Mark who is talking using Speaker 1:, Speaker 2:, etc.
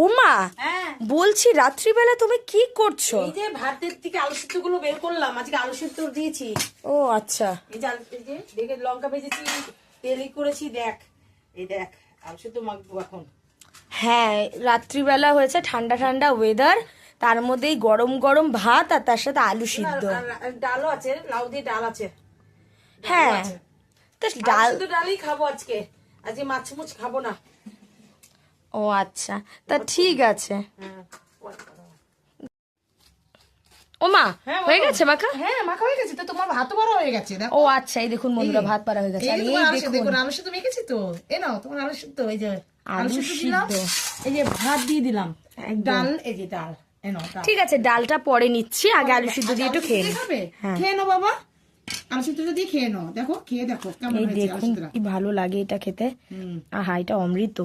Speaker 1: ওমা,
Speaker 2: হ্যাঁ
Speaker 1: বলছি রাত্রিবেলা তুমি কি করছো?
Speaker 2: এই যে ভাতের থেকে আলু সিদ্ধ গুলো বের করলাম, আজকে আলু সিদ্ধ দিয়েছি।
Speaker 1: ও আচ্ছা।
Speaker 2: এই যে এই যে দেখে লঙ্কা ভেজেছি, তেলই করেছি, দেখ এই দেখ আলু সিদ্ধ মাখবো এখন।
Speaker 1: হ্যাঁ, রাত্রিবেলা হয়েছে, ঠান্ডা ঠান্ডা ওয়েদার, তার মধ্যেই গরম গরম ভাত আর তার সাথে আলু সিদ্ধ।
Speaker 2: আর ডালও আছে, লাউ দিয়ে ডাল আছে।
Speaker 1: হ্যাঁ, তা ডাল।
Speaker 2: শুধু ডালই খাবো আজকে, আজকে মাছ মুছ খাবো না।
Speaker 1: ও আচ্ছা, তা ঠিক আছে।
Speaker 2: হ্যাঁ
Speaker 1: ওমা,
Speaker 2: হ্যাঁ,
Speaker 1: হয়ে
Speaker 2: বলো।
Speaker 1: গেছে মাখা?
Speaker 2: হ্যাঁ মাখা হয়ে গেছে তো, তোমার ভাতও বড় হয়ে গেছে দেখো।
Speaker 1: ও আচ্ছা, এই দেখুন বন্ধুরা, ভাত পাড়া হয়ে গেছে। আর এই দেখুন
Speaker 2: দেখুন আলু সিদ্ধ মেখেছি তো, এ নাও তোমার আলু সিদ্ধ। এই যে আলু
Speaker 1: আলু
Speaker 2: সিদ্ধ দিলাম,
Speaker 1: সিদ্ধ।
Speaker 2: এই যে ভাত দিয়ে দিলাম,
Speaker 1: একদম।
Speaker 2: ডাল, এই যে ডাল, এ নাও ডাল।
Speaker 1: ঠিক আছে, ডালটা পরে নিচ্ছি, আগে আলু সিদ্ধ দিয়ে একটু খেয়ে নিই। হ্যাঁ।
Speaker 2: খেয়ে নাও বাবা, আলু সিদ্ধটা দিয়ে খেয়ে নাও, দেখো খেয়ে দেখো কেমন
Speaker 1: এই
Speaker 2: হয়েছে আলু
Speaker 1: দেখুন
Speaker 2: সিদ্ধটা।
Speaker 1: কি ভালো লাগে এটা খেতে।
Speaker 2: হুম।
Speaker 1: আহা, এটা অমৃত।